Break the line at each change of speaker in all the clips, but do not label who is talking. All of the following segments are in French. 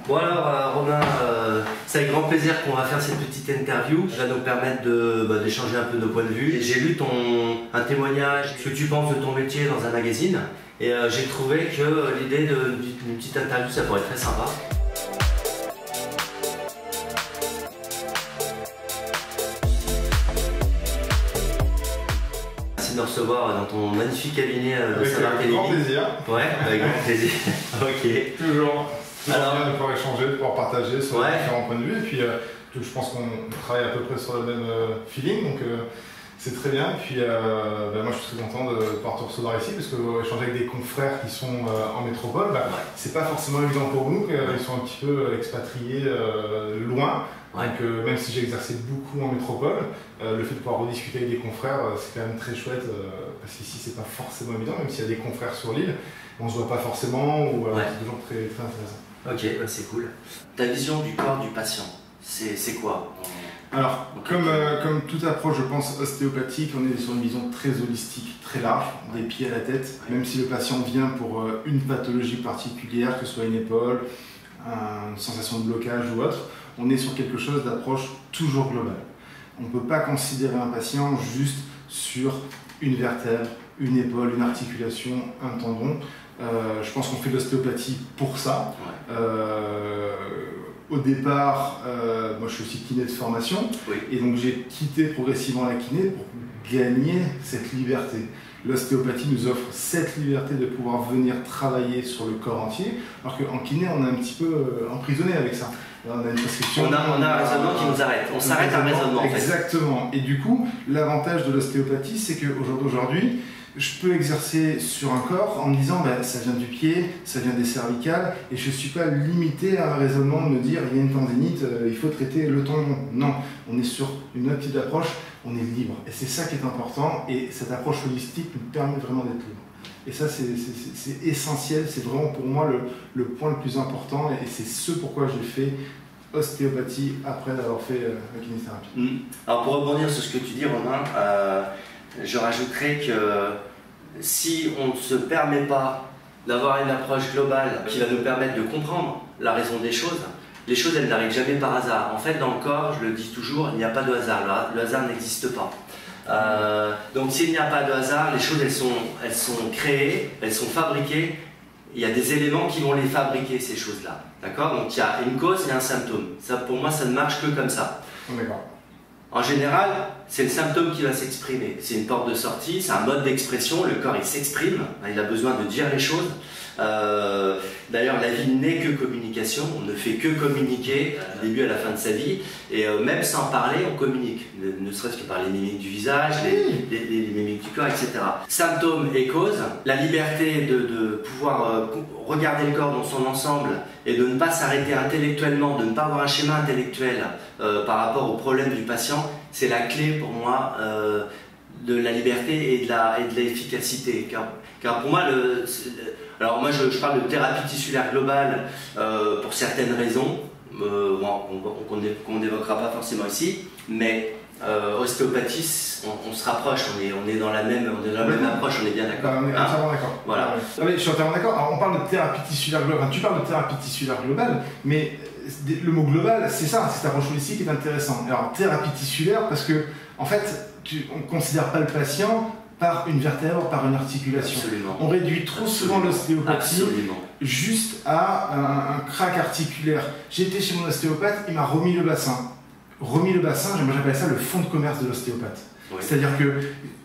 Bon alors Romain, c'est avec grand plaisir qu'on va faire cette petite interview qui va nous permettre d'échanger un peu nos points de vue. Et j'ai lu un témoignage, ce que tu penses de ton métier dans un magazine, et j'ai trouvé que l'idée d'une petite interview ça pourrait être très sympa. Merci de me recevoir dans ton magnifique cabinet de Saint-Barthélemy.
Avec grand plaisir.
Ouais, avec grand plaisir. Ok.
Toujours.
Alors,
Bien de pouvoir échanger, de pouvoir partager sur différents points de vue. Et puis, je pense qu'on travaille à peu près sur le même feeling, donc c'est très bien. Et puis, moi, je suis très content de pouvoir te recevoir ici, parce que échanger avec des confrères qui sont en métropole, c'est pas forcément évident pour nous, ils sont un petit peu expatriés loin. Donc, même si j'ai exercé beaucoup en métropole, le fait de pouvoir rediscuter avec des confrères, c'est quand même très chouette, parce qu'ici, c'est pas forcément évident, même s'il y a des confrères sur l'île, on se voit pas forcément, ou c'est toujours très, très intéressant.
Ok, c'est cool. Ta vision du corps du patient, c'est quoi?
Alors, comme toute approche, je pense, ostéopathique, on est sur une vision très holistique, très large, des pieds à la tête. Même si le patient vient pour une pathologie particulière, que ce soit une épaule, une sensation de blocage ou autre, on est sur quelque chose d'approche toujours globale. On ne peut pas considérer un patient juste sur une vertèbre, une épaule, une articulation, un tendon. Je pense qu'on fait de l'ostéopathie pour ça. Au départ, moi je suis aussi kiné de formation, et donc j'ai quitté progressivement la kiné pour gagner cette liberté. L'ostéopathie nous offre cette liberté de pouvoir venir travailler sur le corps entier, alors qu'en kiné on est un petit peu emprisonné avec ça. On a une prescription.
On a un raisonnement qui nous arrête. On s'arrête à un raisonnement.
Exactement. Et du coup, l'avantage de l'ostéopathie, c'est qu'aujourd'hui, je peux exercer sur un corps en me disant ça vient du pied, ça vient des cervicales, et je ne suis pas limité à un raisonnement de me dire il y a une tendinite, il faut traiter le tendon. Non, on est sur une autre type d'approche, on est libre. Et c'est ça qui est important, et cette approche holistique nous permet vraiment d'être libre. Et ça, c'est essentiel, c'est vraiment pour moi le point le plus important, et c'est ce pourquoi j'ai fait ostéopathie après d'avoir fait la kinésithérapie.
Alors pour rebondir sur ce que tu dis, Romain, je rajouterais que si on ne se permet pas d'avoir une approche globale qui va nous permettre de comprendre la raison des choses, les choses elles n'arrivent jamais par hasard. En fait, dans le corps, je le dis toujours, il n'y a pas de hasard. Le hasard n'existe pas. Donc s'il n'y a pas de hasard, les choses elles sont créées, elles sont fabriquées. Il y a des éléments qui vont les fabriquer, ces choses-là. D'accord? Donc il y a une cause et un symptôme. Ça, pour moi, ça ne marche que comme ça. En général, c'est le symptôme qui va s'exprimer. C'est une porte de sortie, c'est un mode d'expression, le corps il s'exprime, il a besoin de dire les choses. D'ailleurs, la vie n'est que communication, on ne fait que communiquer du début à la fin de sa vie, et même sans parler, on communique, ne serait-ce que par les mimiques du visage, les mimiques du corps, etc. Symptômes et causes, la liberté de pouvoir regarder le corps dans son ensemble et de ne pas s'arrêter intellectuellement, de ne pas avoir un schéma intellectuel par rapport au problème du patient, c'est la clé pour moi de la liberté et de l'efficacité. Car pour moi, alors moi je parle de thérapie tissulaire globale pour certaines raisons, qu'on n'évoquera pas forcément ici, mais ostéopathie, on se rapproche, on est dans la même approche, on est bien d'accord.
On est entièrement d'accord.
Voilà.
Je suis entièrement d'accord. Alors on parle de thérapie tissulaire globale, enfin, tu parles de thérapie tissulaire globale, mais le mot global, c'est ça, c'est cette approche holistique qui est intéressant. Alors thérapie tissulaire, parce que en fait, on ne considère pas le patient par une vertèbre, par une articulation.
Absolument.
On réduit trop souvent l'ostéopathie juste à un crack articulaire. J'ai été chez mon ostéopathe, il m'a remis le bassin. Moi j'appelle ça le fonds de commerce de l'ostéopathe. C'est-à-dire que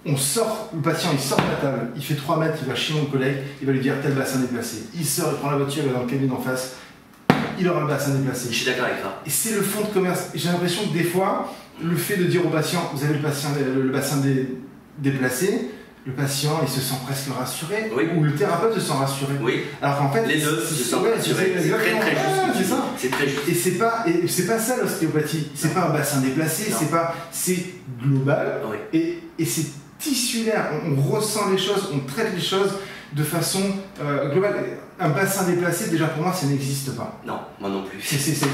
le patient il sort de la table, il fait 3 mètres, il va chez mon collègue, il va lui dire tel bassin déplacé. Il sort, il prend la voiture, il va dans le cabinet d'en face, il aura le bassin déplacé.
Je suis d'accord avec toi.
Et c'est le fonds de commerce. J'ai l'impression que des fois, le fait de dire au patient, vous avez le bassin déplacé, le patient il se sent presque rassuré, ou le thérapeute se sent rassuré. Alors qu'en fait,
les deux se sentent rassurés. C'est très juste.
C'est ça.
C'est très juste.
Et c'est pas ça l'ostéopathie. C'est pas un bassin déplacé. C'est global. Et c'est tissulaire. On ressent les choses, on traite les choses de façon globale. Un bassin déplacé, déjà pour moi, ça n'existe pas.
Non, moi non plus.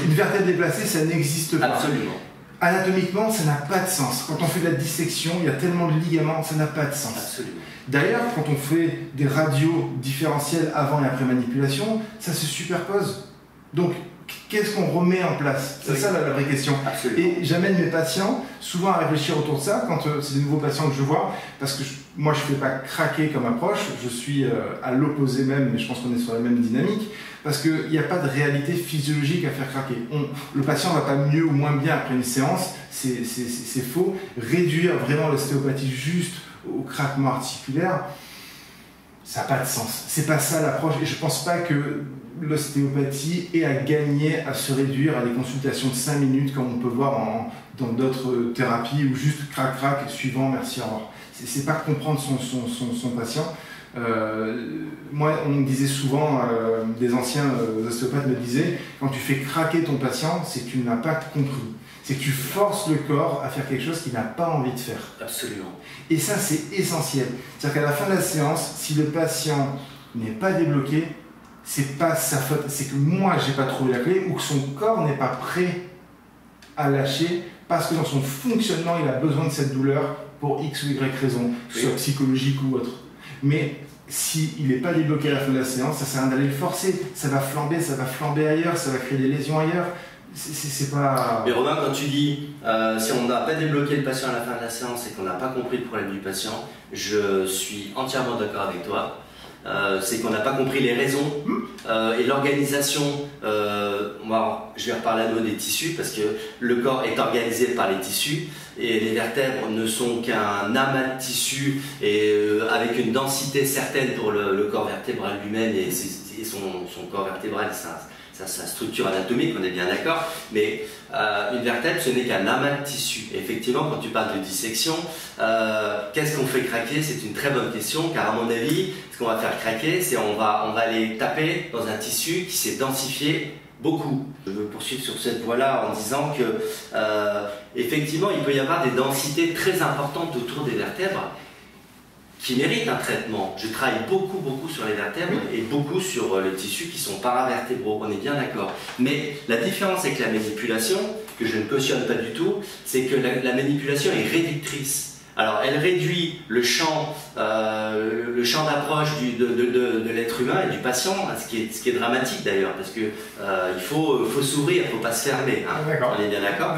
Une vertèbre déplacée, ça n'existe pas.
Absolument.
Anatomiquement, ça n'a pas de sens. Quand on fait de la dissection, il y a tellement de ligaments, ça n'a pas de sens.
Absolument.
D'ailleurs, quand on fait des radios différentielles avant et après manipulation, ça se superpose. Donc, qu'est-ce qu'on remet en place? C'est ça la vraie question.
Absolument.
Et j'amène mes patients souvent à réfléchir autour de ça quand c'est des nouveaux patients que je vois, parce que moi je ne fais pas craquer comme approche, je suis à l'opposé même, mais je pense qu'on est sur la même dynamique, parce qu'il n'y a pas de réalité physiologique à faire craquer. Le patient ne va pas mieux ou moins bien après une séance, c'est faux. Réduire vraiment l'ostéopathie juste au craquement articulaire, ça n'a pas de sens. C'est pas ça l'approche, et je ne pense pas que l'ostéopathie ait à gagner à se réduire à des consultations de 5 minutes comme on peut voir dans d'autres thérapies ou juste crac-crac, suivant, merci, au revoir. C'est pas comprendre son patient. Moi, on me disait souvent, des anciens ostéopathes me disaient, quand tu fais craquer ton patient, c'est que tu n'as pas compris. C'est que tu forces le corps à faire quelque chose qu'il n'a pas envie de faire.
Absolument.
Et ça, c'est essentiel. C'est-à-dire qu'à la fin de la séance, si le patient n'est pas débloqué, c'est pas sa faute, c'est que moi, j'ai pas trouvé la clé ou que son corps n'est pas prêt à lâcher parce que dans son fonctionnement, il a besoin de cette douleur pour X ou Y raison, soit psychologique ou autre. Mais s'il n'est pas débloqué à la fin de la séance, ça sert à rien d'aller le forcer. Ça va flamber ailleurs, ça va créer des lésions ailleurs. C'est pas...
Mais Romain, quand tu dis si on n'a pas débloqué le patient à la fin de la séance et qu'on n'a pas compris le problème du patient, je suis entièrement d'accord avec toi. C'est qu'on n'a pas compris les raisons et l'organisation. Moi, je vais reparler à nouveau des tissus parce que le corps est organisé par les tissus et les vertèbres ne sont qu'un amas de tissus et avec une densité certaine pour le corps vertébral lui-même et son corps vertébral, sa structure anatomique, on est bien d'accord, mais une vertèbre, ce n'est qu'un amas de tissus. Et effectivement, quand tu parles de dissection, qu'est-ce qu'on fait craquer? C'est une très bonne question, car à mon avis, ce qu'on va faire craquer, c'est on va aller taper dans un tissu qui s'est densifié beaucoup. Je veux poursuivre sur cette voie-là en disant que, effectivement, il peut y avoir des densités très importantes autour des vertèbres qui méritent un traitement. Je travaille beaucoup sur les vertèbres et beaucoup sur les tissus qui sont paravertébraux, on est bien d'accord. Mais la différence avec la manipulation, que je ne cautionne pas du tout, c'est que la manipulation est réductrice. Alors elle réduit le champ d'approche de l'être humain et du patient, ce qui est dramatique d'ailleurs, parce que il faut s'ouvrir, il ne faut pas se fermer. Hein. On est bien d'accord.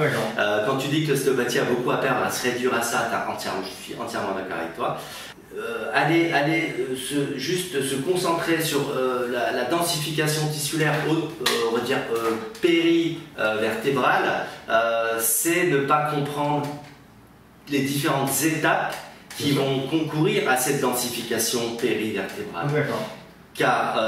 Quand tu dis que l'ostéopathie a beaucoup à perdre à se réduire à ça, je suis entièrement d'accord avec toi. Juste se concentrer sur la densification tissulaire, on va dire périvertébrale, c'est ne pas comprendre les différentes étapes qui vont concourir à cette densification périvertébrale. Car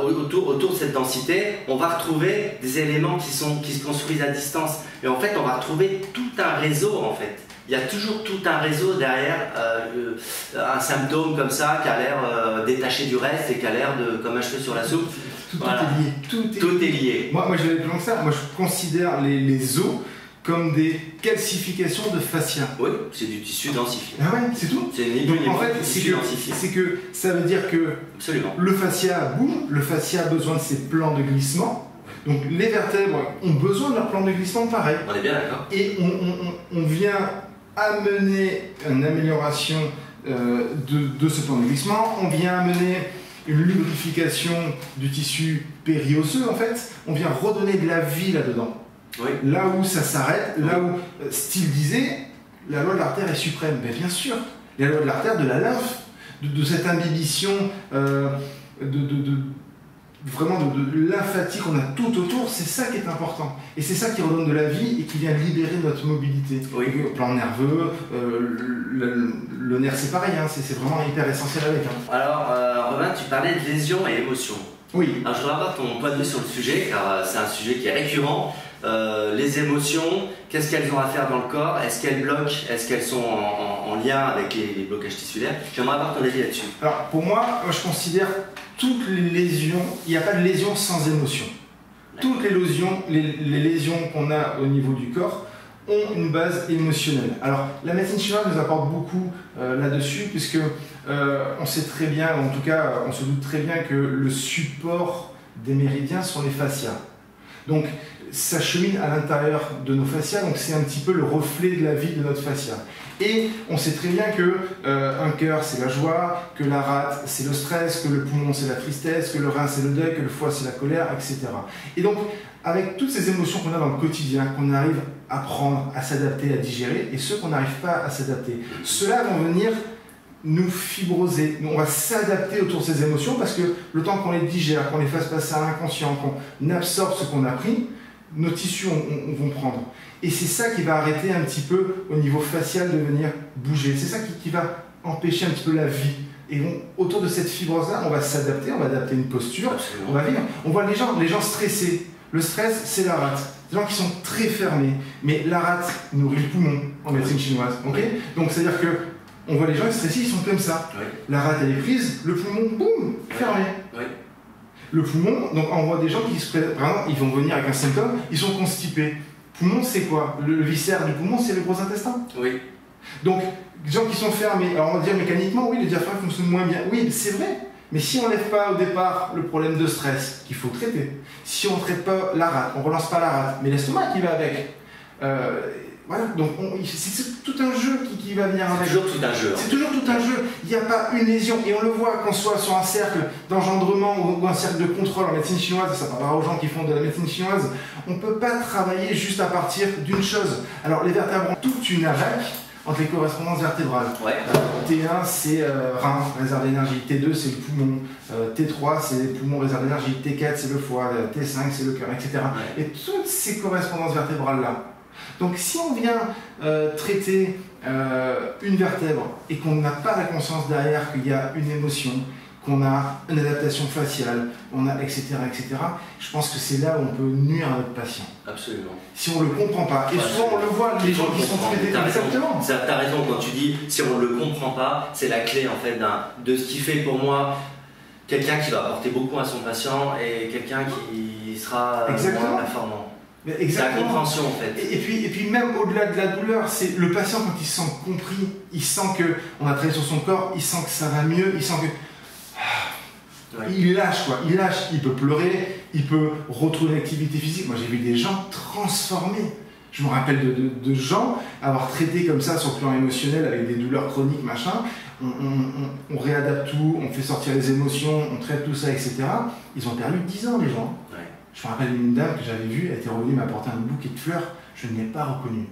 autour de cette densité, on va retrouver des éléments qui se construisent à distance. Et en fait, on va retrouver tout un réseau en fait. Il y a toujours tout un réseau derrière un symptôme comme ça qui a l'air détaché du reste et qui a l'air comme un cheveu sur la soupe.
Tout est lié.
Tout est lié.
Moi je vais plus loin que ça. Moi, je considère les os comme des calcifications de fascia.
Oui, c'est du tissu densifié.
Ah ouais, c'est tout.
C'est ni plus ni moins.
En fait, c'est que ça veut dire que le fascia bouge, le fascia a besoin de ses plans de glissement. Donc les vertèbres ont besoin de leur plan de glissement pareil.
On est bien d'accord.
Et on vient amener une amélioration de ce plan de glissement, on vient amener une lubrification du tissu périosseux en fait, on vient redonner de la vie là-dedans. Là où ça s'arrête, là où Steele disait, la loi de l'artère est suprême. Mais bien sûr, la loi de l'artère, de la lymphe, de cette imbibition, vraiment de lymphatique qu'on a tout autour, c'est ça qui est important. Et c'est ça qui redonne de la vie et qui vient libérer notre mobilité. Le plan nerveux, le nerf c'est pareil, hein, c'est vraiment hyper essentiel avec. Hein.
Alors Romain, tu parlais de lésions et émotions.
Oui.
Alors je voudrais avoir ton point de vue sur le sujet, car c'est un sujet qui est récurrent. Les émotions, qu'est-ce qu'elles ont à faire dans le corps? Est-ce qu'elles bloquent? Est-ce qu'elles sont en lien avec les blocages tissulaires? J'aimerais avoir ton avis là-dessus.
Alors pour moi, je considère toutes les lésions, il n'y a pas de lésion sans émotion. Toutes les lésions qu'on a au niveau du corps ont une base émotionnelle. Alors la médecine chinoise nous apporte beaucoup là-dessus, puisque on sait très bien, en tout cas on se doute très bien que le support des méridiens sont les fascias. Donc ça chemine à l'intérieur de nos fascias, donc c'est un petit peu le reflet de la vie de notre fascia. Et on sait très bien que un cœur c'est la joie, que la rate c'est le stress, que le poumon c'est la tristesse, que le rein c'est le deuil, que le foie c'est la colère, etc. Et donc avec toutes ces émotions qu'on a dans le quotidien, qu'on arrive à prendre, à s'adapter, à digérer, et ceux qu'on n'arrive pas à s'adapter. Ceux-là vont venir nous fibroser. On va s'adapter autour de ces émotions parce que le temps qu'on les digère, qu'on les fasse passer à l'inconscient, qu'on absorbe ce qu'on a pris, nos tissus vont prendre. Et c'est ça qui va arrêter un petit peu au niveau facial de venir bouger. C'est ça qui va empêcher un petit peu la vie. Et autour de cette fibrose-là, on va s'adapter, on va adapter une posture, on va vivre. On voit les gens stressés. Le stress, c'est la rate. Des gens qui sont très fermés. Mais la rate nourrit le poumon en médecine chinoise. Okay, donc c'est-à-dire que on voit les gens stressés, ils sont comme ça. Oui. La rate, elle est prise, le poumon, boum, fermé. Oui. Le poumon, donc on voit des gens qui se vraiment, ils vont venir avec un symptôme, ils sont constipés. Poumon, c'est quoi? Le viscère du poumon, c'est le gros intestin. Oui. Donc, les gens qui sont fermés, alors on va dire mécaniquement, oui, le diaphragme fonctionne moins bien. Oui, c'est vrai. Mais si on ne lève pas au départ le problème de stress qu'il faut traiter, si on ne traite pas la rate, on ne relance pas la rate, mais l'estomac qui va avec, voilà, donc c'est tout un jeu qui va venir avec.
C'est toujours tout un jeu.
C'est toujours tout un jeu. Il n'y a pas une lésion. Et on le voit qu'on soit sur un cercle d'engendrement ou un cercle de contrôle en médecine chinoise, ça parlera aux gens qui font de la médecine chinoise, on ne peut pas travailler juste à partir d'une chose. Alors les vertébrés ont toute une arène entre les correspondances vertébrales. Ouais. T1 c'est rein, réserve d'énergie, T2 c'est le poumon, T3 c'est les poumons, réserve d'énergie, T4 c'est le foie, T5 c'est le cœur, etc. Ouais. Et toutes ces correspondances vertébrales-là. Donc si on vient traiter une vertèbre et qu'on n'a pas la conscience derrière qu'il y a une émotion, qu'on a une adaptation faciale, on a etc., je pense que c'est là où on peut nuire à notre patient.
Absolument.
Si on ne le comprend pas. Et souvent on le voit, les gens qui sont traités exactement.
Tu as raison quand tu dis si on ne le comprend pas, c'est la clé en fait de ce qui fait pour moi quelqu'un qui va apporter beaucoup à son patient et quelqu'un qui sera moins performant. C'est la compréhension en fait.
Et puis même au-delà de la douleur, c'est le patient quand il se sent compris, il sent qu'on a travaillé sur son corps, il sent que ça va mieux, il sent que... Ouais. Il lâche quoi, il peut pleurer, il peut retrouver l'activité physique. Moi j'ai vu des gens transformés. Je me rappelle de gens avoir traité comme ça sur le plan émotionnel avec des douleurs chroniques, machin. On réadapte tout, on fait sortir les émotions, on traite tout ça, etc. Ils ont perdu 10 ans les gens. Ouais. Je me rappelle d'une dame que j'avais vue, elle était revenue m'apporter un bouquet de fleurs, je ne l'ai pas reconnue.